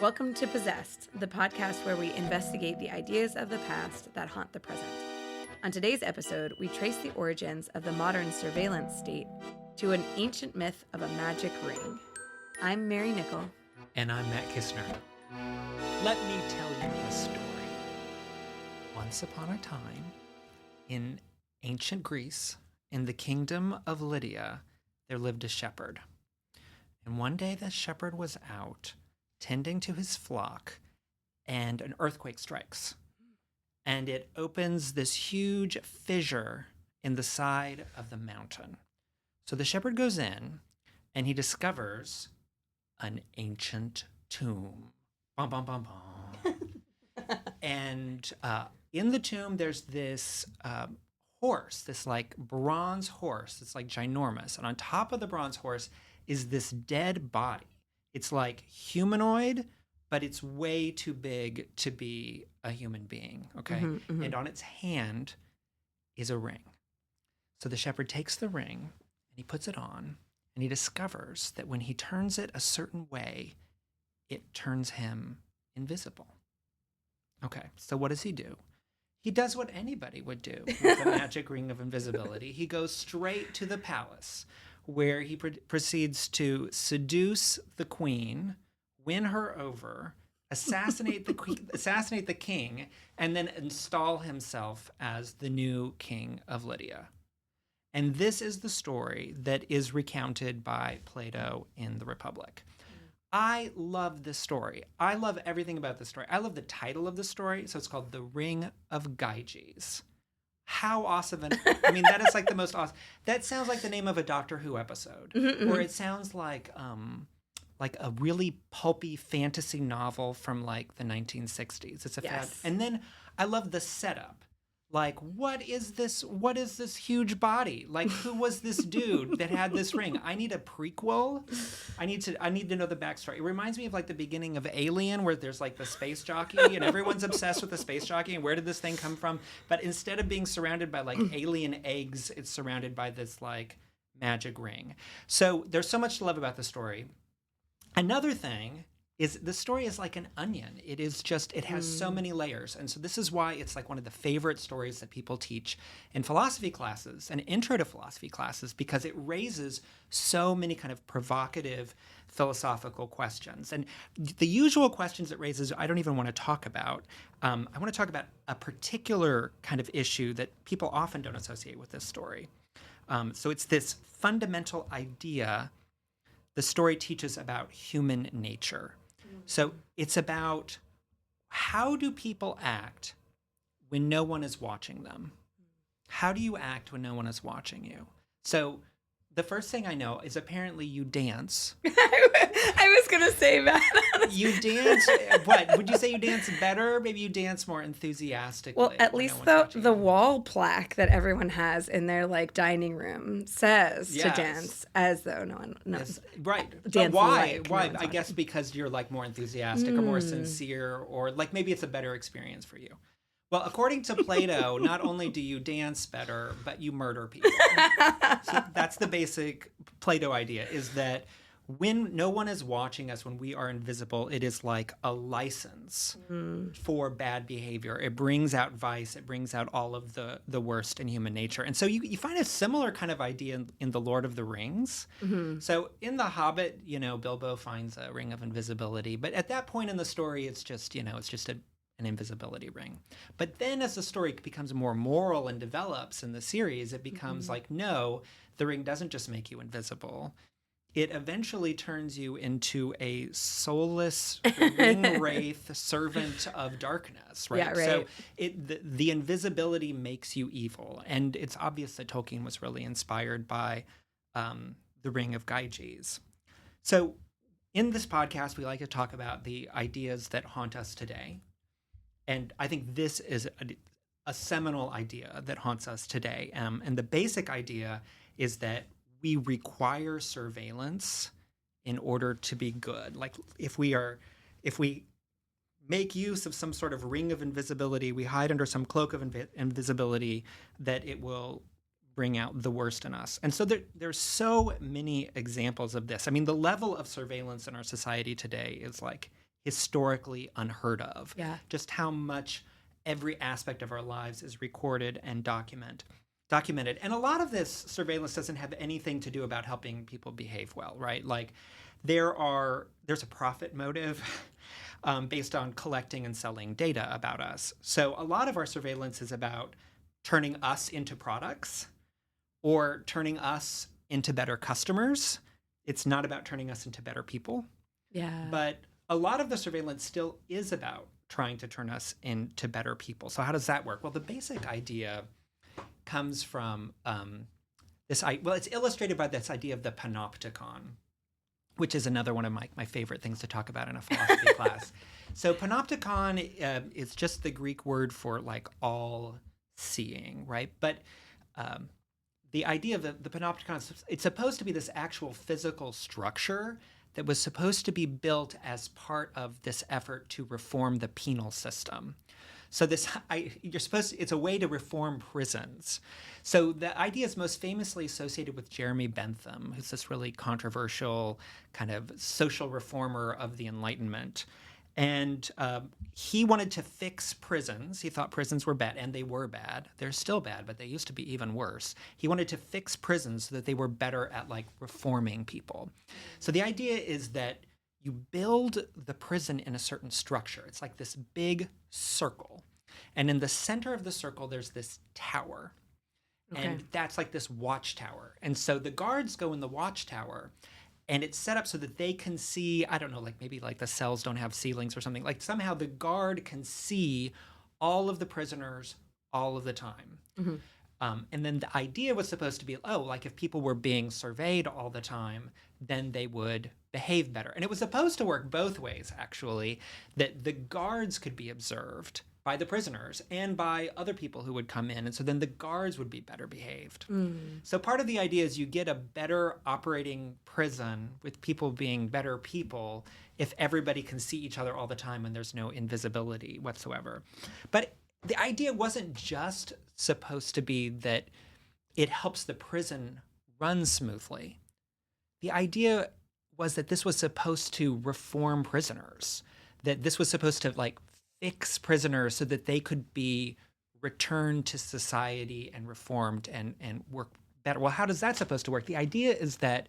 Welcome to Possessed, the podcast where we investigate the ideas of the past that haunt the present. On today's episode, we trace the origins of the modern surveillance state to an ancient myth of a magic ring. I'm Mary Nickel. And I'm Matt Kistner. Let me tell you a story. Once upon a time, in ancient Greece, in the kingdom of Lydia, there lived a shepherd. And one day the shepherd was out tending to his flock, and an earthquake strikes. And it opens this huge fissure in the side of the mountain. So the shepherd goes in, and he discovers an ancient tomb. Bum, bum, bum, bum. And in the tomb, there's this horse, this like bronze horse. It's like ginormous. And on top of the bronze horse is this dead body. It's like humanoid, but it's way too big to be a human being, okay? And on its hand is a ring. So the shepherd takes the ring and he puts it on, and he discovers that when he turns it a certain way, it turns him invisible. Okay, so what does he do? He does what anybody would do with the magic ring of invisibility. He goes straight to the palace, where he proceeds to seduce the queen, win her over, assassinate the king, and then install himself as the new king of Lydia. And this is the story that is recounted by Plato in the Republic. I love this story. I love everything about this story. I love the title of the story. So it's called The Ring of Gyges. How awesome. I mean, that is like the most awesome. That sounds like the name of a Doctor Who episode. Or it sounds like a really pulpy fantasy novel from like the 1960s. It's a fad. And then I love the setup. Like, what is this huge body? Like, who was this dude that had this ring? I need a prequel. I need to know the backstory. It reminds me of like the beginning of Alien, where there's like the space jockey and everyone's obsessed with the space jockey and where did this thing come from? But instead of being surrounded by like alien eggs, it's surrounded by this like magic ring. So there's so much to love about the story. Another thing is the story is like an onion. It has so many layers. And so this is why it's like one of the favorite stories that people teach in philosophy classes and intro to philosophy classes, because it raises so many kind of provocative philosophical questions. And the usual questions it raises, I don't even want to talk about. I want to talk about a particular kind of issue that people often don't associate with this story. So it's this fundamental idea the story teaches about human nature. So it's about, how do people act when no one is watching them? How do you act when no one is watching you? So the first thing I know is apparently you dance. I was going to say that. You dance, what? Would you say you dance better? Maybe you dance more enthusiastically. Well, at least the wall plaque that everyone has in their like dining room says to dance as though no one knows. Right. Dance why? Like Why? I guess because you're like more enthusiastic or more sincere, or like maybe it's a better experience for you. Well, according to Plato, not only do you dance better, but you murder people. So that's the basic Plato idea, is that when no one is watching us, when we are invisible, it is like a license for bad behavior. It brings out vice. It brings out all of the worst in human nature. And so you find a similar kind of idea in The Lord of the Rings. So in The Hobbit, Bilbo finds a ring of invisibility. But at that point in the story, it's just an invisibility ring. But then as the story becomes more moral and develops in the series, it becomes like, no, the ring doesn't just make you invisible. It eventually turns you into a soulless ring wraith servant of darkness, right? Yeah, right. So the invisibility makes you evil. And it's obvious that Tolkien was really inspired by the Ring of Gyges. So in this podcast, we like to talk about the ideas that haunt us today. And I think this is a seminal idea that haunts us today. And the basic idea is that we require surveillance in order to be good. Like if we make use of some sort of ring of invisibility, we hide under some cloak of invisibility, that it will bring out the worst in us. And so there's so many examples of this. I mean, the level of surveillance in our society today is like historically unheard of. Yeah. Just how much every aspect of our lives is recorded and documented. And a lot of this surveillance doesn't have anything to do about helping people behave well, right? Like there's a profit motive based on collecting and selling data about us. So a lot of our surveillance is about turning us into products or turning us into better customers. It's not about turning us into better people. Yeah. But a lot of the surveillance still is about trying to turn us into better people. So how does that work? Well, the basic idea comes from it's illustrated by this idea of the panopticon, which is another one of my favorite things to talk about in a philosophy class. So panopticon is just the Greek word for like all seeing, right? But the idea of the panopticon, it's supposed to be this actual physical structure that was supposed to be built as part of this effort to reform the penal system. So it's a way to reform prisons. So the idea is most famously associated with Jeremy Bentham, who's this really controversial kind of social reformer of the Enlightenment. And he wanted to fix prisons. He thought prisons were bad, and they were bad. They're still bad, but they used to be even worse. He wanted to fix prisons so that they were better at like reforming people. So the idea is that you build the prison in a certain structure. It's like this big circle. And in the center of the circle, there's this tower. Okay. And that's like this watchtower. And so the guards go in the watchtower, and it's set up so that they can see, I don't know, like maybe like the cells don't have ceilings or something. Like somehow the guard can see all of the prisoners all of the time. Mm-hmm. And then the idea was supposed to be, like if people were being surveyed all the time, then they would behave better. And it was supposed to work both ways, actually, that the guards could be observed by the prisoners and by other people who would come in. And so then the guards would be better behaved. Mm. So part of the idea is you get a better operating prison with people being better people if everybody can see each other all the time and there's no invisibility whatsoever. But the idea wasn't just supposed to be that it helps the prison run smoothly. The idea was that this was supposed to reform prisoners, that this was supposed to like fix prisoners so that they could be returned to society and reformed and work better. Well, how does that supposed to work? The idea is that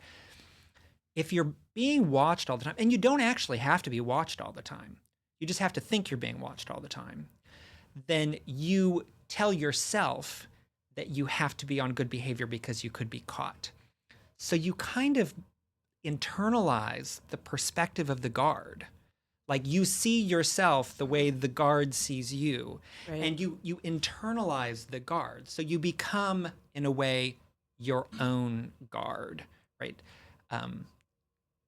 if you're being watched all the time, and you don't actually have to be watched all the time, you just have to think you're being watched all the time, then you tell yourself that you have to be on good behavior because you could be caught. So you kind of internalize the perspective of the guard. Like you see yourself the way the guard sees you, right. And you internalize the guard. So you become, in a way, your own guard, right?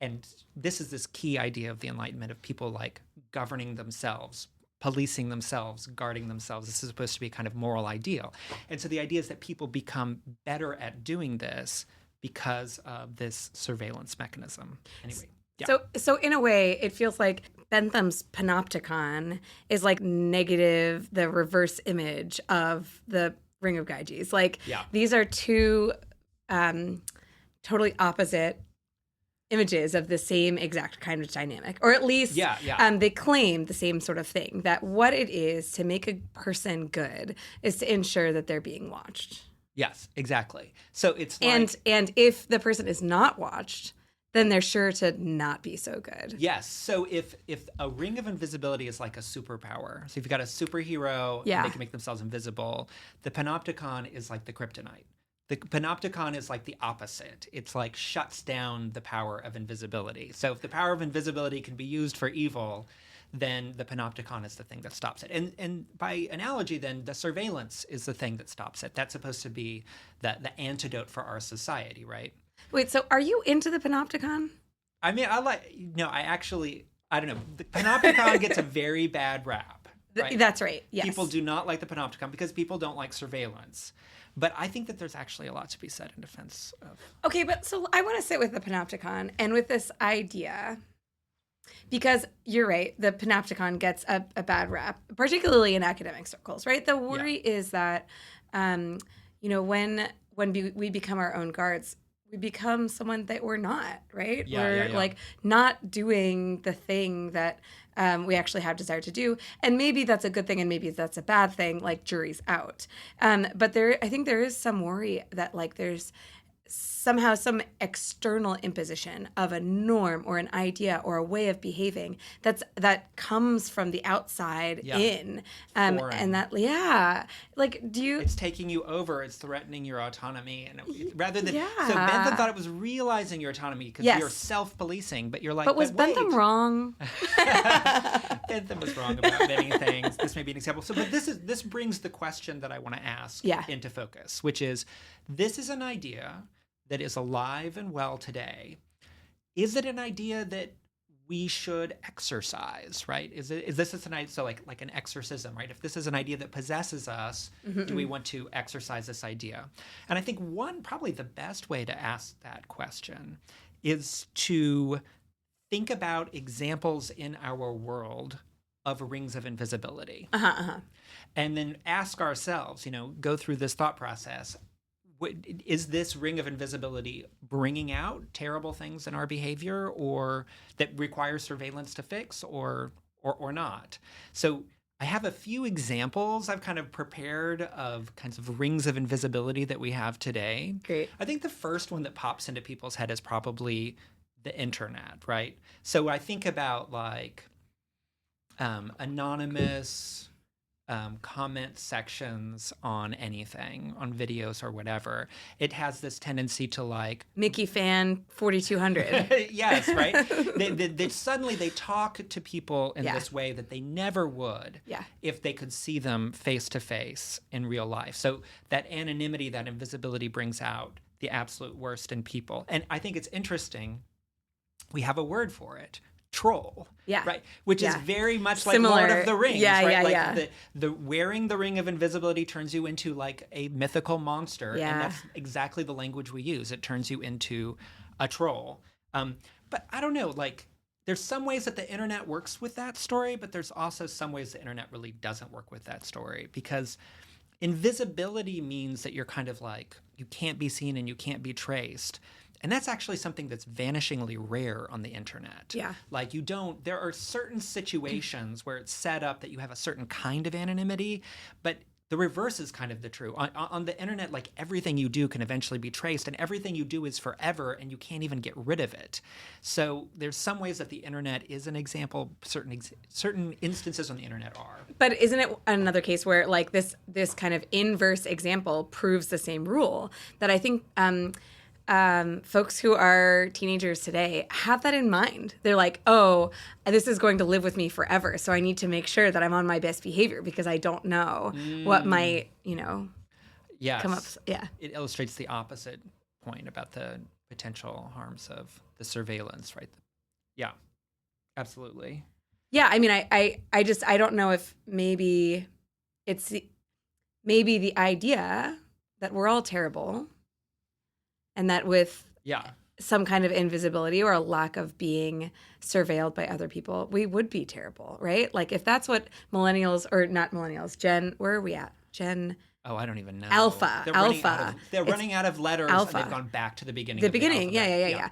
And this is this key idea of the Enlightenment of people like governing themselves, policing themselves, guarding themselves. This is supposed to be a kind of moral ideal. And so the idea is that people become better at doing this because of this surveillance mechanism. Anyway. Yeah. So in a way, it feels like Bentham's panopticon is like negative, the reverse image of the Ring of Gyges. Like these are two totally opposite images of the same exact kind of dynamic, or at least they claim the same sort of thing, that what it is to make a person good is to ensure that they're being watched. Yes, exactly. So it's like... And if the person is not watched, then they're sure to not be so good. Yes. So if a ring of invisibility is like a superpower, so if you've got a superhero, and they can make themselves invisible, the panopticon is like the kryptonite. The panopticon is like the opposite. It's like shuts down the power of invisibility. So if the power of invisibility can be used for evil, then the panopticon is the thing that stops it. And by analogy, then, the surveillance is the thing that stops it. That's supposed to be the antidote for our society, right? Wait, so are you into the panopticon? I mean, I don't know. The panopticon gets a very bad rap. Right? That's right, yes. People do not like the panopticon because people don't like surveillance. But I think that there's actually a lot to be said in defense of... Okay, but so I want to sit with the panopticon and with this idea, because you're right, the panopticon gets a bad rap, particularly in academic circles, right? The worry is that, when we become our own guards, we become someone that we're not, right? Yeah, We're yeah, yeah. like not doing the thing that we actually have desire to do. And maybe that's a good thing and maybe that's a bad thing, like jury's out. But I think there is some worry that like there's somehow some external imposition of a norm or an idea or a way of behaving that comes from the outside in Foreign. and that like do you It's taking you over, it's threatening your autonomy, and rather than Yeah. so Bentham thought it was realizing your autonomy because Yes. you're self-policing, but you're like, but was wait. Bentham wrong? Bentham was wrong about many things. This may be an example. So, but this brings the question that I want to ask into focus, which is, this is an idea that is alive and well today. Is it an idea that we should exercise, right? Is this an idea, so like an exorcism, right? If this is an idea that possesses us, do we want to exercise this idea? And I think probably the best way to ask that question is to think about examples in our world of rings of invisibility. And then ask ourselves, go through this thought process. Is this ring of invisibility bringing out terrible things in our behavior or that requires surveillance to fix or not? So I have a few examples I've kind of prepared of kinds of rings of invisibility that we have today. Great. I think the first one that pops into people's head is probably the internet, right? So I think about like anonymous comment sections on anything, on videos or whatever. It has this tendency to like Mickey fan 4200. yes, right. They suddenly they talk to people in this way that they never would if they could see them face to face in real life. So that anonymity, that invisibility brings out the absolute worst in people. And I think it's interesting. We have a word for it. Troll. Yeah. Right. Which is very much Similar. like Lord of the Rings. right? Like The the wearing the ring of invisibility turns you into like a mythical monster. Yeah. And that's exactly the language we use. It turns you into a troll. But I don't know, like there's some ways that the internet works with that story, but there's also some ways the internet really doesn't work with that story because invisibility means that you're kind of like, you can't be seen and you can't be traced. And that's actually something that's vanishingly rare on the internet. Yeah. Like there are certain situations where it's set up that you have a certain kind of anonymity, but the reverse is kind of the true. On the internet, like everything you do can eventually be traced and everything you do is forever and you can't even get rid of it. So there's some ways that the internet is an example, certain instances on the internet are. But isn't it another case where like this kind of inverse example proves the same rule that I think folks who are teenagers today have that in mind. They're like, oh, this is going to live with me forever. So I need to make sure that I'm on my best behavior because I don't know what might, come up. Yeah. It illustrates the opposite point about the potential harms of the surveillance, right? Yeah, absolutely. Yeah. I mean, I don't know if maybe maybe the idea that we're all terrible and that with some kind of invisibility or a lack of being surveilled by other people, we would be terrible, right? Like if that's what millennials, or not millennials, Gen, where are we at? Gen... Oh, I don't even know. Alpha. They're running out of letters alpha. And they've gone back to the beginning. The beginning, yeah.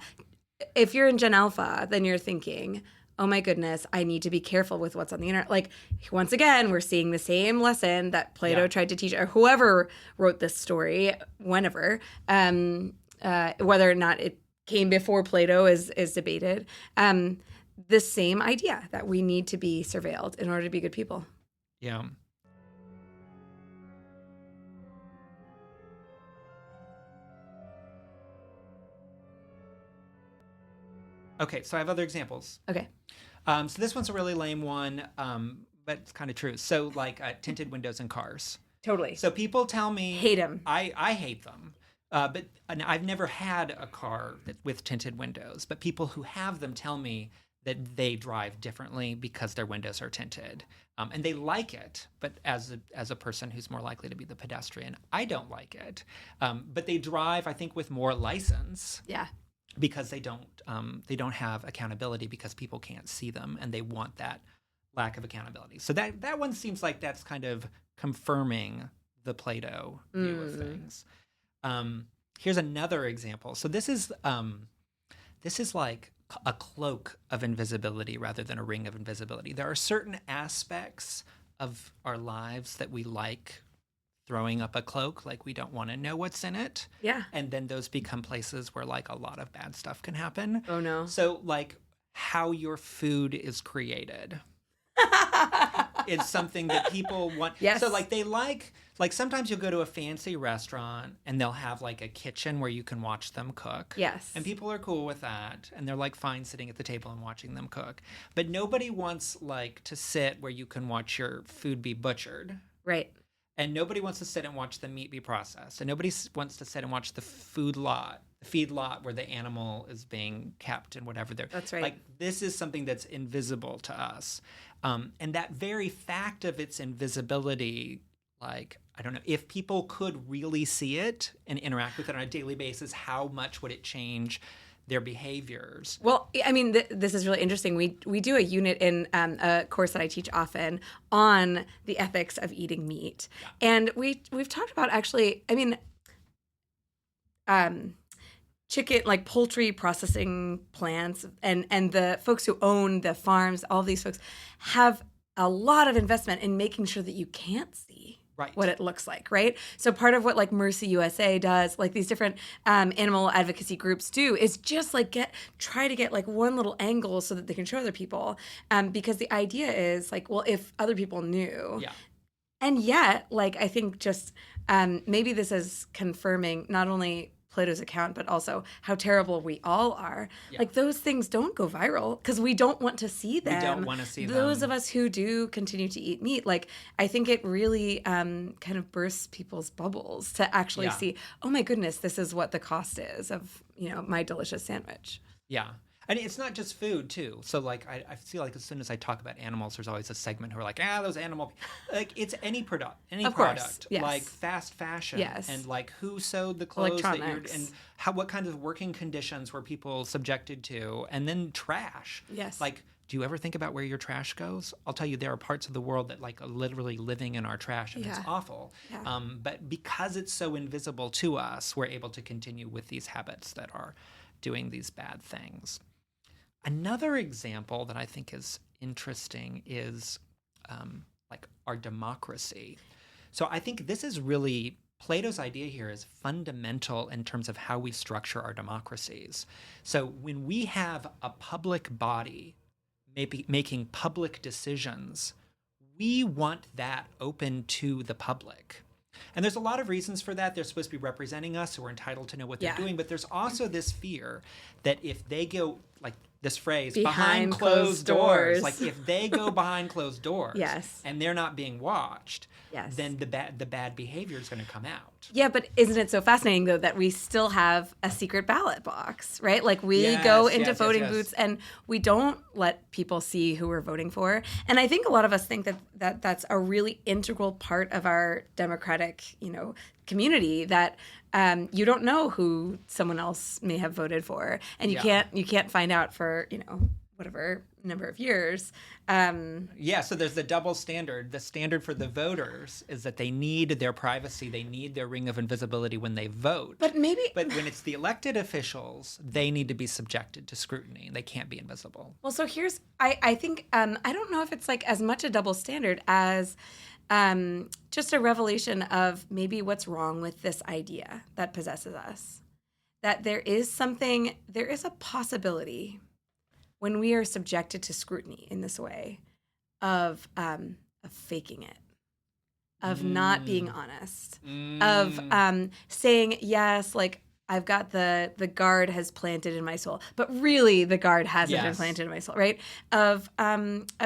If you're in Gen Alpha, then you're thinking, oh my goodness, I need to be careful with what's on the internet. Like, once again, we're seeing the same lesson that Plato tried to teach, or whoever wrote this story, whenever, whether or not it came before Plato is debated. The same idea that we need to be surveilled in order to be good people. Yeah. Okay, so I have other examples. Okay. So this one's a really lame one, but it's kind of true. So like tinted windows in cars. Totally. So people tell me... Hate them. I hate them. But I've never had a car with tinted windows, but people who have them tell me that they drive differently because their windows are tinted. And they like it, but as a person who's more likely to be the pedestrian, I don't like it. But they drive, I think, with more license. Yeah. Because they don't have accountability because people can't see them and they want that lack of accountability. So that one seems like that's kind of confirming the Plato view of things. here's another example. So this is like a cloak of invisibility rather than a ring of invisibility. There are certain aspects of our lives that we like throwing up a cloak, like we don't want to know what's in it. Yeah. And then those become places where like a lot of bad stuff can happen. Oh no. So like how your food is created is something that people want. Yes. So like they like sometimes you'll go to a fancy restaurant and they'll have like a kitchen where you can watch them cook. Yes. And people are cool with that. And they're like fine sitting at the table and watching them cook. But nobody wants like to sit where you can watch your food be butchered. Right. And nobody wants to sit and watch the meat be processed. And nobody wants to sit and watch the feed lot where the animal is being kept and whatever. That's right. Like this is something that's invisible to us. And that very fact of its invisibility, like, I don't know, if people could really see it and interact with it on a daily basis, how much would it change their behaviors? Well, I mean, this is really interesting. We do a unit in a course that I teach often on the ethics of eating meat, and we've talked about actually. I mean, chicken, like poultry processing plants, and the folks who own the farms, all these folks have a lot of investment in making sure that you can't see. Right. What it looks like, right? So part of what like Mercy USA does, like these different animal advocacy groups do, is just like try to get like one little angle so that they can show other people, because the idea is like, well, if other people knew, and yet, like I think just maybe this is confirming not only Plato's account, but also how terrible we all are. Yeah. Like those things don't go viral because we don't want to see them. We don't want to see them. Those of us who do continue to eat meat, like I think it really kind of bursts people's bubbles to actually see, oh my goodness, this is what the cost is of, my delicious sandwich. Yeah. And it's not just food, too. So, like, I feel like as soon as I talk about animals, there's always a segment who are like, those animal... Like, it's any product. Of course, product. yes. Like, fast fashion. Yes. And, like, who sewed the clothes that you're... Electronics. And what kind of working conditions were people subjected to? And then trash. Yes. Like, do you ever think about where your trash goes? I'll tell you, there are parts of the world that, like, are literally living in our trash, and it's awful. Yeah. But because it's so invisible to us, we're able to continue with these habits that are doing these bad things. Another example that I think is interesting is like our democracy. So I think this is really, Plato's idea here is fundamental in terms of how we structure our democracies. So when we have a public body maybe making public decisions, we want that open to the public. And there's a lot of reasons for that. They're supposed to be representing us, so we're entitled to know what they're doing. But there's also this fear that if they go, like this phrase, behind closed doors. Like if they go behind closed doors and they're not being watched, then the bad behavior is going to come out. Yeah, but isn't it so fascinating, though, that we still have a secret ballot box, right? Like we go into voting booths and we don't let people see who we're voting for. And I think a lot of us think that that's a really integral part of our democratic, community, that you don't know who someone else may have voted for, and you can't find out for whatever number of years. So there's the double standard. The standard for the voters is that they need their privacy, they need their ring of invisibility when they vote. But when it's the elected officials, they need to be subjected to scrutiny. They can't be invisible. Well, so here's I think I don't know if it's like as much a double standard as just a revelation of maybe what's wrong with this idea that possesses us. That there is a possibility when we are subjected to scrutiny in this way of faking it, of not being honest, of saying, yes, like I've got the guard has planted in my soul, but really the guard hasn't been planted in my soul, right? Of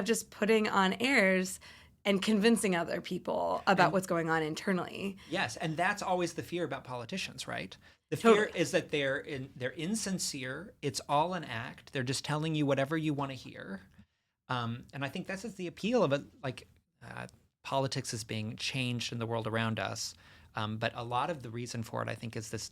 just putting on airs and convincing other people about what's going on internally. Yes, and that's always the fear about politicians, right? The fear is that they're insincere. It's all an act. They're just telling you whatever you want to hear. And I think that's the appeal of it. Like politics is being changed in the world around us. But a lot of the reason for it, I think, is this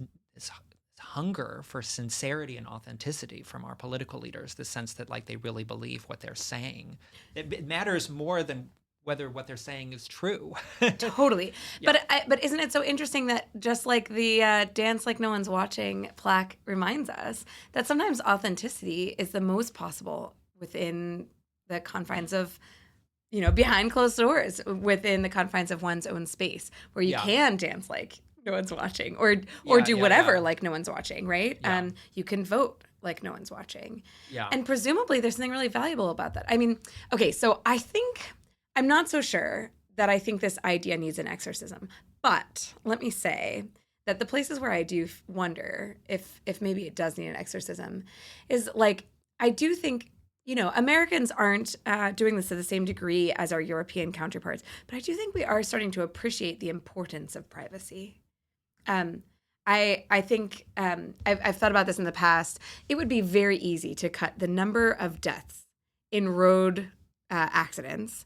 hunger for sincerity and authenticity from our political leaders. The sense that like they really believe what they're saying. It matters more than whether what they're saying is true. Totally. Yeah. But isn't it so interesting that just like the dance like no one's watching plaque reminds us that sometimes authenticity is the most possible within the confines of, behind closed doors, within the confines of one's own space, where you Yeah. can dance like no one's watching, or Yeah, do yeah, whatever yeah. like no one's watching, right? Yeah. You can vote like no one's watching. Yeah. And presumably there's something really valuable about that. I mean, okay, so I'm not so sure that I think this idea needs an exorcism, but let me say that the places where I do wonder if maybe it does need an exorcism is like, I do think, Americans aren't doing this to the same degree as our European counterparts, but I do think we are starting to appreciate the importance of privacy. I think I've thought about this in the past. It would be very easy to cut the number of deaths in road accidents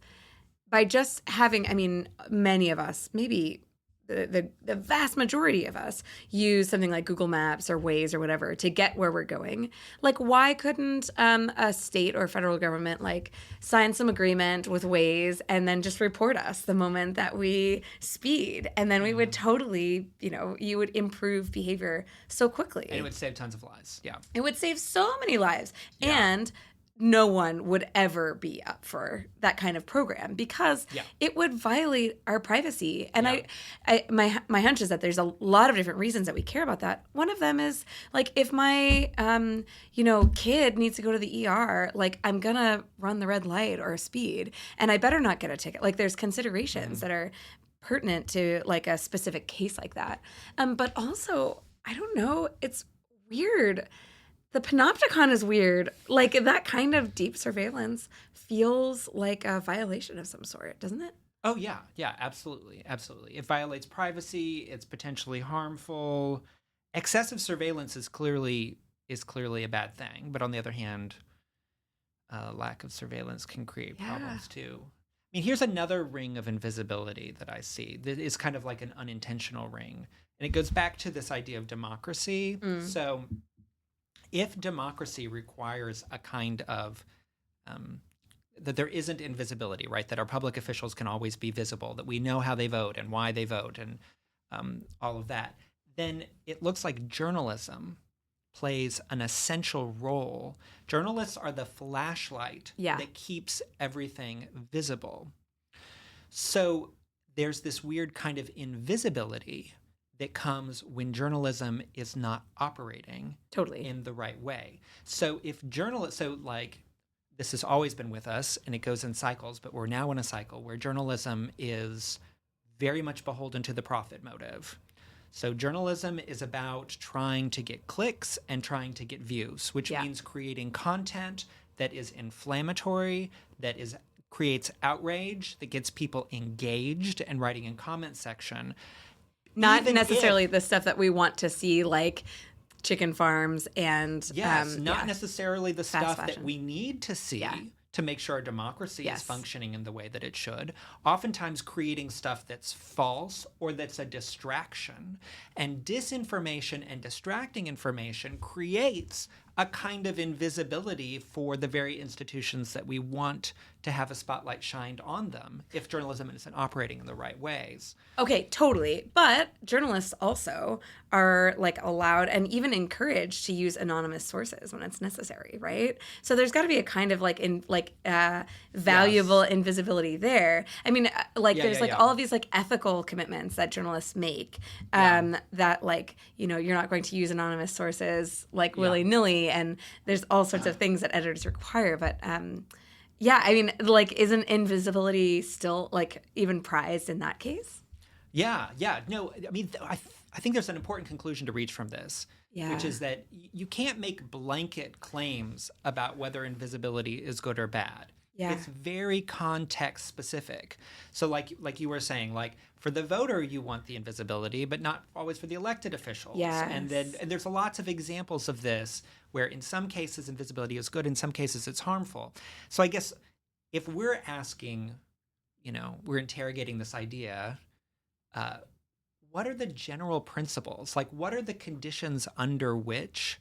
by just having, I mean, many of us, maybe the vast majority of us, use something like Google Maps or Waze or whatever to get where we're going. Like, why couldn't a state or federal government like sign some agreement with Waze and then just report us the moment that we speed? And then we would totally, you would improve behavior so quickly. And it would save tons of lives. Yeah. It would save so many lives. Yeah. And no one would ever be up for that kind of program because it would violate our privacy. And my hunch is that there's a lot of different reasons that we care about that. One of them is like, if my kid needs to go to the ER, like I'm gonna run the red light or speed, and I better not get a ticket. Like there's considerations that are pertinent to like a specific case like that. But also, I don't know, it's weird. The panopticon is weird. Like that kind of deep surveillance feels like a violation of some sort, doesn't it? Oh yeah, yeah, absolutely, absolutely. It violates privacy. It's potentially harmful. Excessive surveillance is clearly a bad thing, but on the other hand, lack of surveillance can create problems too. I mean, here's another ring of invisibility that I see that is kind of like an unintentional ring, and it goes back to this idea of democracy. So, if democracy requires a kind of that there isn't invisibility, right? That our public officials can always be visible, that we know how they vote and why they vote, and all of that, then it looks like journalism plays an essential role. Journalists are the flashlight that keeps everything visible. So there's this weird kind of invisibility that comes when journalism is not operating in the right way. So if journalists, this has always been with us and it goes in cycles, but we're now in a cycle where journalism is very much beholden to the profit motive. So journalism is about trying to get clicks and trying to get views, which means creating content that is inflammatory, that creates outrage, that gets people engaged and writing in comment section. Not necessarily the stuff that we want to see, like chicken farms and not necessarily the stuff that we need to see to make sure our democracy is functioning in the way that it should. Oftentimes creating stuff that's false or that's a distraction. And disinformation and distracting information creates a kind of invisibility for the very institutions that we want to have a spotlight shined on them if journalism isn't operating in the right ways. Okay, totally. But journalists also are like allowed and even encouraged to use anonymous sources when it's necessary, right? So there's got to be a kind of valuable invisibility there. I mean, there's all of these like ethical commitments that journalists make that like, you're not going to use anonymous sources like willy-nilly, and there's all sorts of things that editors require. But I mean, like, isn't invisibility still like even prized in that case? Yeah. No, I mean, I think there's an important conclusion to reach from this, which is that you can't make blanket claims about whether invisibility is good or bad. Yeah. It's very context specific. So like you were saying, like for the voter, you want the invisibility, but not always for the elected officials. Yes. And there's lots of examples of this where in some cases invisibility is good, in some cases it's harmful. So I guess if we're asking, we're interrogating this idea, what are the general principles? Like, what are the conditions under which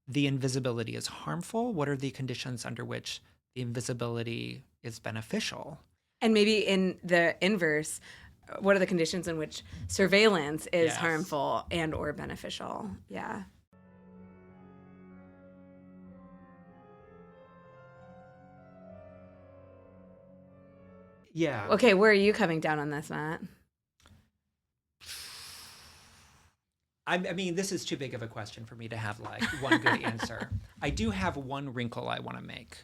the invisibility is harmful? What are the conditions under which the invisibility is beneficial? And maybe in the inverse, what are the conditions in which surveillance is harmful and or beneficial? Yeah. Yeah. Okay, where are you coming down on this, Matt? I mean, this is too big of a question for me to have like one good answer. I do have one wrinkle I want to make,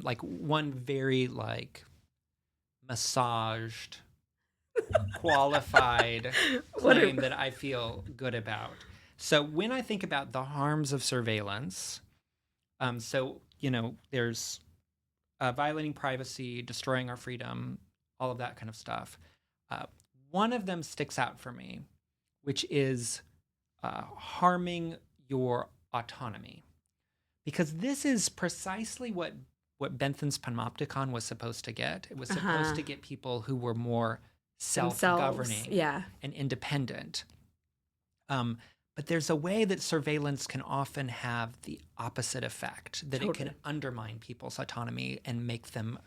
like one very like massaged, qualified claim that I feel good about. So when I think about the harms of surveillance, so there's violating privacy, destroying our freedom, all of that kind of stuff. One of them sticks out for me, which is harming your autonomy, because this is precisely what Bentham's panopticon was supposed to get. It was supposed to get people who were more self-governing and independent. But there's a way that surveillance can often have the opposite effect, that it can undermine people's autonomy and make them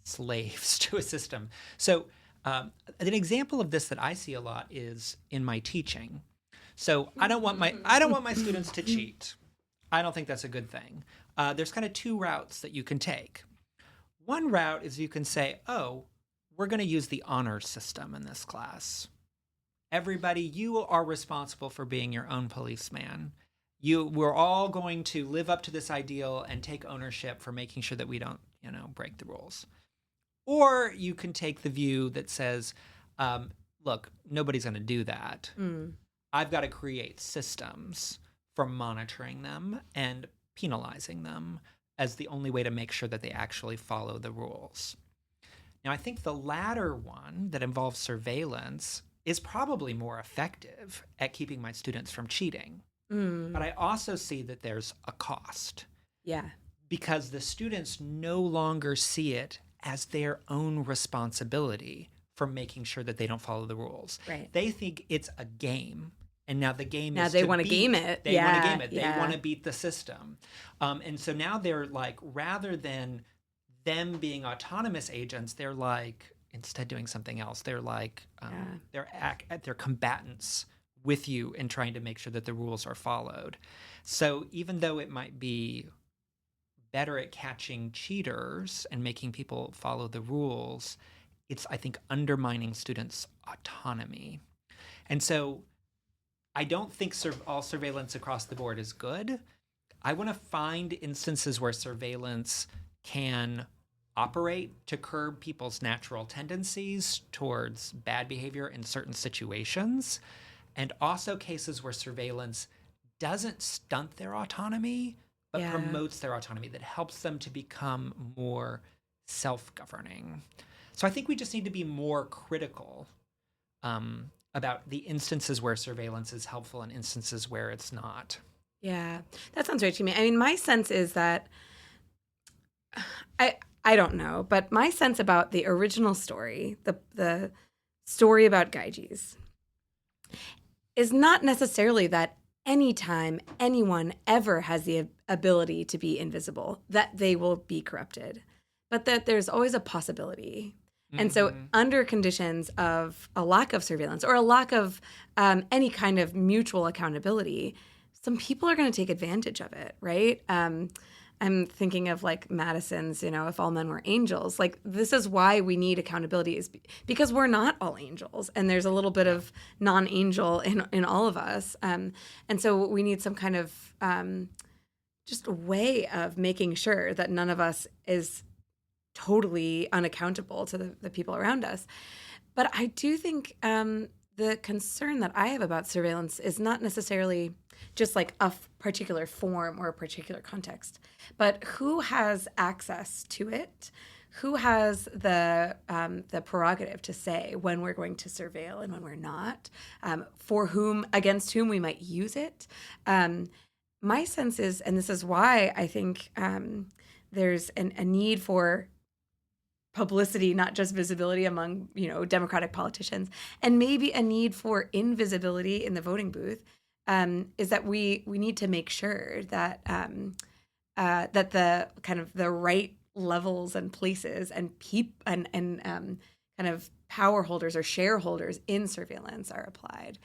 slaves to a system. So an example of this that I see a lot is in my teaching. So I don't want my students to cheat. I don't think that's a good thing. There's kind of two routes that you can take. One route is you can say, oh, we're going to use the honor system in this class. Everybody, you are responsible for being your own policeman. We're all going to live up to this ideal and take ownership for making sure that we don't, break the rules. Or you can take the view that says, look, nobody's going to do that. I've got to create systems for monitoring them and penalizing them as the only way to make sure that they actually follow the rules. Now, I think the latter one that involves surveillance is probably more effective at keeping my students from cheating. But I also see that there's a cost. Yeah. Because the students no longer see it as their own responsibility for making sure that they don't follow the rules. Right. They think it's a game. And now the game now is they to want to game it. They want to game it. They want to beat the system. And so now they're like, rather than them being autonomous agents, they're like instead doing something else. They're like they're combatants with you in trying to make sure that the rules are followed. So even though it might be better at catching cheaters and making people follow the rules, it's, I think, undermining students' autonomy. And so I don't think all surveillance across the board is good. I want to find instances where surveillance can operate to curb people's natural tendencies towards bad behavior in certain situations, and also cases where surveillance doesn't stunt their autonomy, but promotes their autonomy, that helps them to become more self-governing. So I think we just need to be more critical about the instances where surveillance is helpful and instances where it's not. Yeah, that sounds right to me. I mean, my sense is that I don't know, but my sense about the original story, the story about Gyges, is not necessarily that anytime anyone ever has the ability to be invisible, that they will be corrupted, but that there's always a possibility. And so under conditions of a lack of surveillance or a lack of any kind of mutual accountability, some people are going to take advantage of it, right? I'm thinking of like Madison's, if all men were angels. Like, this is why we need accountability, is because we're not all angels. And there's a little bit of non-angel in all of us. And so we need some kind of just a way of making sure that none of us is totally unaccountable to the people around us. But I do think the concern that I have about surveillance is not necessarily just like a particular form or a particular context, but who has access to it, who has the prerogative to say when we're going to surveil and when we're not, for whom, against whom we might use it. My sense is, and this is why I think there's a need for publicity, not just visibility among, Democratic politicians, and maybe a need for invisibility in the voting booth, is that we need to make sure that that the kind of the right levels and places and kind of power holders or shareholders in surveillance are applied.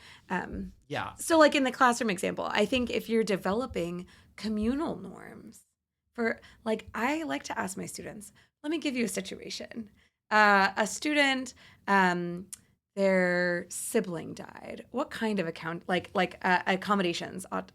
So like in the classroom example, I think if you're developing communal norms for, like, I like to ask my students, let me give you a situation. A student, their sibling died. What kind of accommodations ought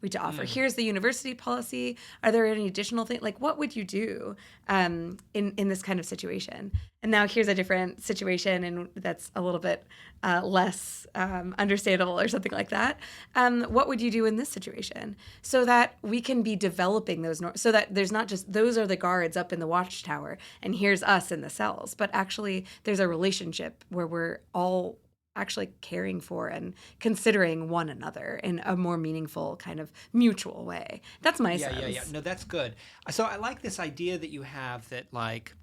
we to offer? Here's the university policy. Are there any additional things? Like, what would you do in this kind of situation? And now here's a different situation, and that's a little bit less understandable or something like that. What would you do in this situation? So that we can be developing those norms, so that there's not just those are the guards up in the watchtower, and here's us in the cells, but actually there's a relationship where we're all actually caring for and considering one another in a more meaningful kind of mutual way. That's my sense. Yeah. No, that's good. So I like this idea that you have that, like,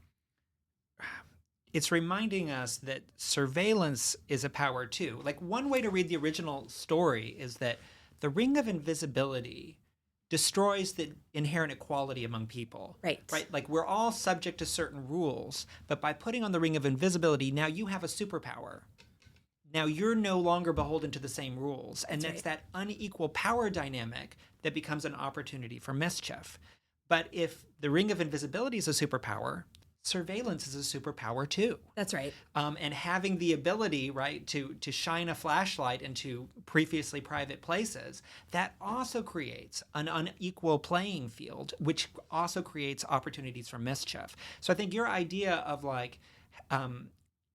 it's reminding us that surveillance is a power too. Like, one way to read the original story is that the ring of invisibility destroys the inherent equality among people. Right. Like, we're all subject to certain rules, but by putting on the ring of invisibility, now you have a superpower. Now you're no longer beholden to the same rules. And that's that unequal power dynamic that becomes an opportunity for mischief. But if the ring of invisibility is a superpower, surveillance is a superpower too. That's right. And having the ability, right, to shine a flashlight into previously private places, that also creates an unequal playing field, which also creates opportunities for mischief. So I think your idea of, like,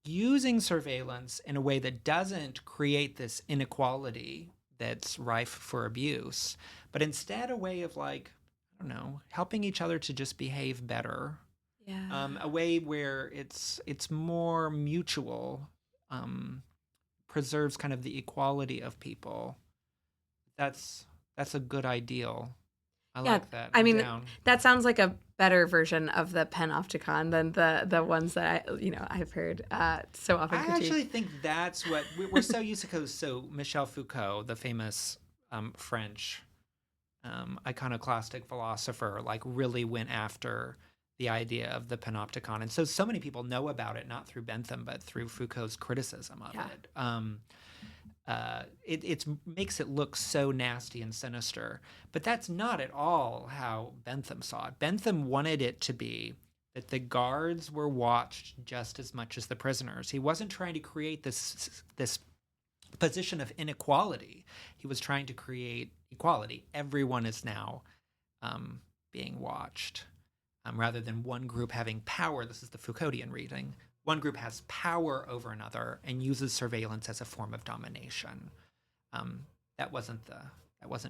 using surveillance in a way that doesn't create this inequality that's rife for abuse, but instead a way of, like, I don't know, helping each other to just behave better. Yeah. A way where it's more mutual, preserves kind of the equality of people. That's a good ideal. I like that. I mean, down. That sounds like a better version of the panopticon than the ones that I've heard so often. I actually think that's what we're so used to. So Michel Foucault, the famous French iconoclastic philosopher, like, really went after the idea of the panopticon. And so many people know about it, not through Bentham, but through Foucault's criticism of it. It makes it look so nasty and sinister. But that's not at all how Bentham saw it. Bentham wanted it to be that the guards were watched just as much as the prisoners. He wasn't trying to create this position of inequality. He was trying to create equality. Everyone is now being watched. Rather than one group having power, this is the Foucauldian reading, one group has power over another and uses surveillance as a form of domination. That wasn't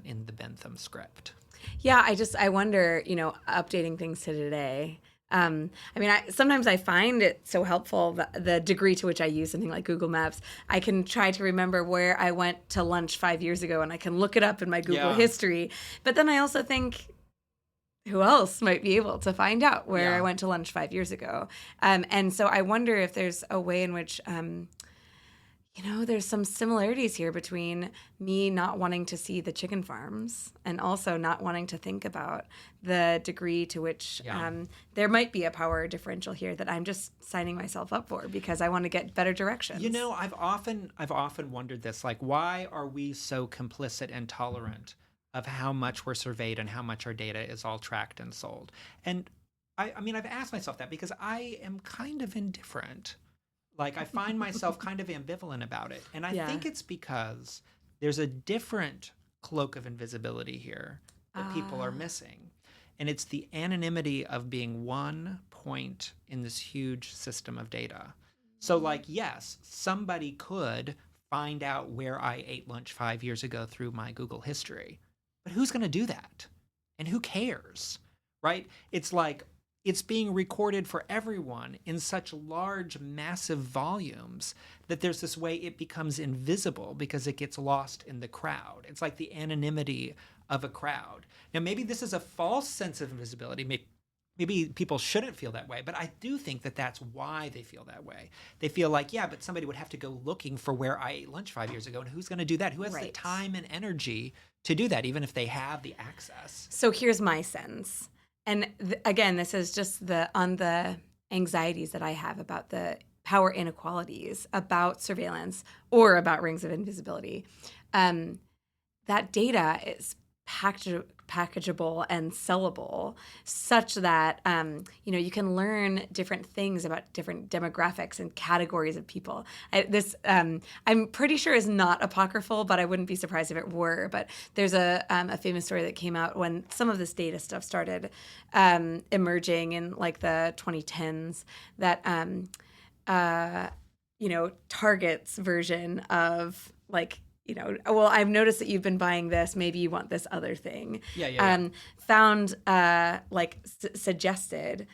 in the Bentham script. Yeah, I wonder, updating things to today. Sometimes I find it so helpful, the degree to which I use something like Google Maps. I can try to remember where I went to lunch 5 years ago, and I can look it up in my Google history. But then I also think, who else might be able to find out where I went to lunch 5 years ago? And so I wonder if there's a way in which, there's some similarities here between me not wanting to see the chicken farms and also not wanting to think about the degree to which there might be a power differential here that I'm just signing myself up for because I want to get better directions. I've often wondered this, like, why are we so complicit and tolerant of how much we're surveyed and how much our data is all tracked and sold? And I've asked myself that because I am kind of indifferent. Like, I find myself kind of ambivalent about it. And I think it's because there's a different cloak of invisibility here that people are missing. And it's the anonymity of being one point in this huge system of data. So, like, yes, somebody could find out where I ate lunch 5 years ago through my Google history. But who's going to do that? And who cares, right? It's like it's being recorded for everyone in such large, massive volumes that there's this way it becomes invisible because it gets lost in the crowd. It's like the anonymity of a crowd. Now, maybe this is a false sense of invisibility. Maybe people shouldn't feel that way, but I do think that that's why they feel that way. They feel like, but somebody would have to go looking for where I ate lunch 5 years ago, and who's going to do that? Who has the time and energy to do that, even if they have the access? So here's my sense. And again, this is just on the anxieties that I have about the power inequalities, about surveillance, or about rings of invisibility. That data is packageable and sellable, such that you can learn different things about different demographics and categories of people. I'm pretty sure is not apocryphal, but I wouldn't be surprised if it were. But there's a famous story that came out when some of this data stuff started emerging in like the 2010s that Target's version of like, well, I've noticed that you've been buying this. Maybe you want this other thing. Yeah. Found suggested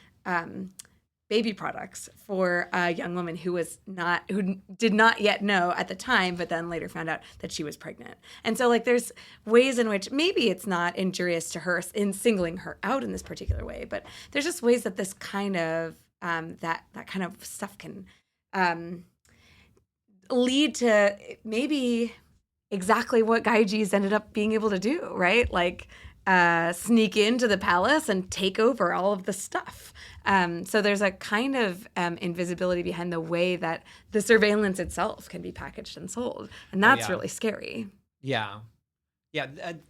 baby products for a young woman who did not yet know at the time, but then later found out that she was pregnant. And so like there's ways in which maybe it's not injurious to her in singling her out in this particular way, but there's just ways that this kind of that kind of stuff can lead to maybe exactly what Gyges ended up being able to do, right? Like sneak into the palace and take over all of the stuff. So there's a kind of invisibility behind the way that the surveillance itself can be packaged and sold. And that's really scary. Yeah. Yeah,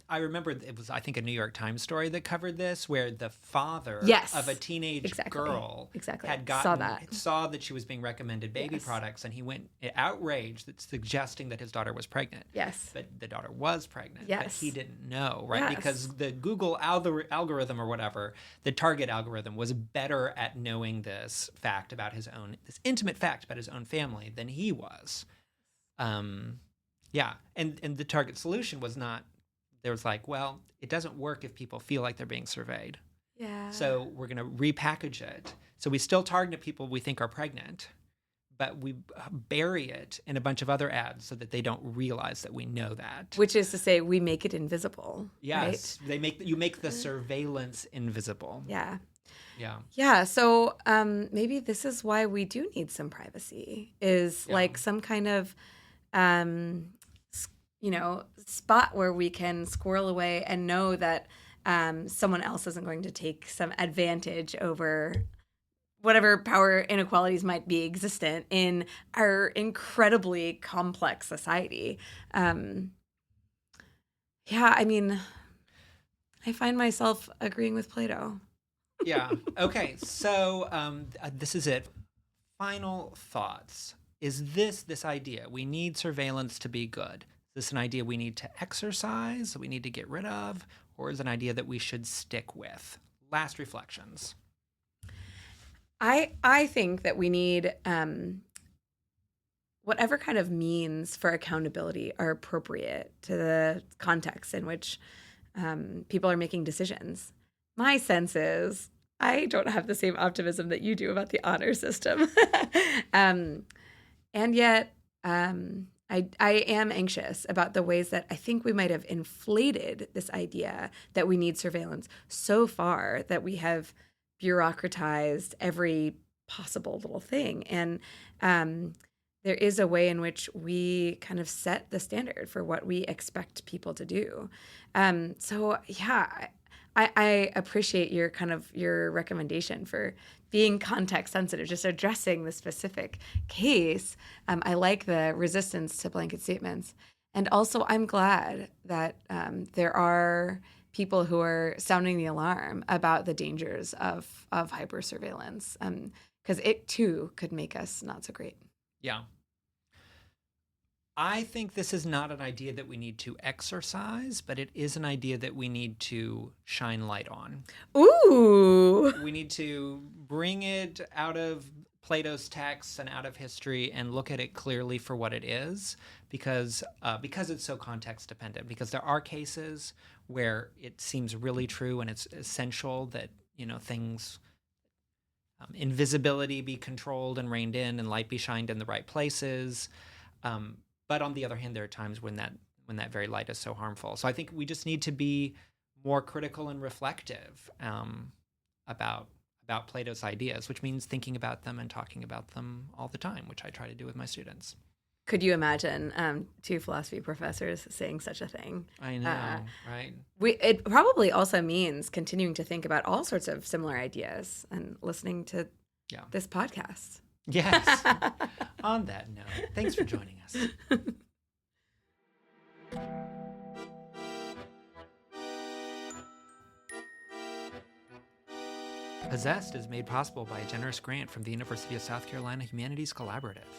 I remember it was, I think, a New York Times story that covered this, where the father of a teenage girl saw that she was being recommended baby products, and he went outraged, suggesting that his daughter was pregnant. Yes. But the daughter was pregnant, but he didn't know, right? Yes. Because the Google algorithm or whatever, the target algorithm, was better at knowing this intimate fact about his own family than he was. Yeah, and the target solution was not, there was like, well, it doesn't work if people feel like they're being surveyed. Yeah. So we're going to repackage it. So we still target people we think are pregnant, but we bury it in a bunch of other ads so that they don't realize that we know that. Which is to say, we make it invisible. Yes, right? You make the surveillance invisible. Yeah. Yeah. Yeah. So maybe this is why we do need some privacy, is like some kind of spot where we can squirrel away and know that someone else isn't going to take some advantage over whatever power inequalities might be existent in our incredibly complex society. I mean, I find myself agreeing with Plato. Yeah. Okay. So this is it. Final thoughts. Is this idea, we need surveillance to be good? Is this an idea we need to exercise, that we need to get rid of, or is it an idea that we should stick with? Last reflections. I think that we need whatever kind of means for accountability are appropriate to the context in which people are making decisions. My sense is I don't have the same optimism that you do about the honor system. And yet, I am anxious about the ways that I think we might have inflated this idea that we need surveillance so far that we have bureaucratized every possible little thing. And there is a way in which we kind of set the standard for what we expect people to do. I appreciate your recommendation for being context sensitive, just addressing the specific case. I like the resistance to blanket statements. And also, I'm glad that there are people who are sounding the alarm about the dangers of hyper surveillance, because it too could make us not so great. Yeah. I think this is not an idea that we need to exercise, but it is an idea that we need to shine light on. Ooh. We need to bring it out of Plato's texts and out of history and look at it clearly for what it is, because it's so context dependent. Because there are cases where it seems really true and it's essential that, things, invisibility be controlled and reined in and light be shined in the right places. But on the other hand, there are times when that very light is so harmful. So I think we just need to be more critical and reflective about Plato's ideas, which means thinking about them and talking about them all the time, which I try to do with my students. Could you imagine two philosophy professors saying such a thing? I know, right? It probably also means continuing to think about all sorts of similar ideas and listening to this podcast. Yes. On that note, thanks for joining us. Possessed is made possible by a generous grant from the University of South Carolina Humanities Collaborative.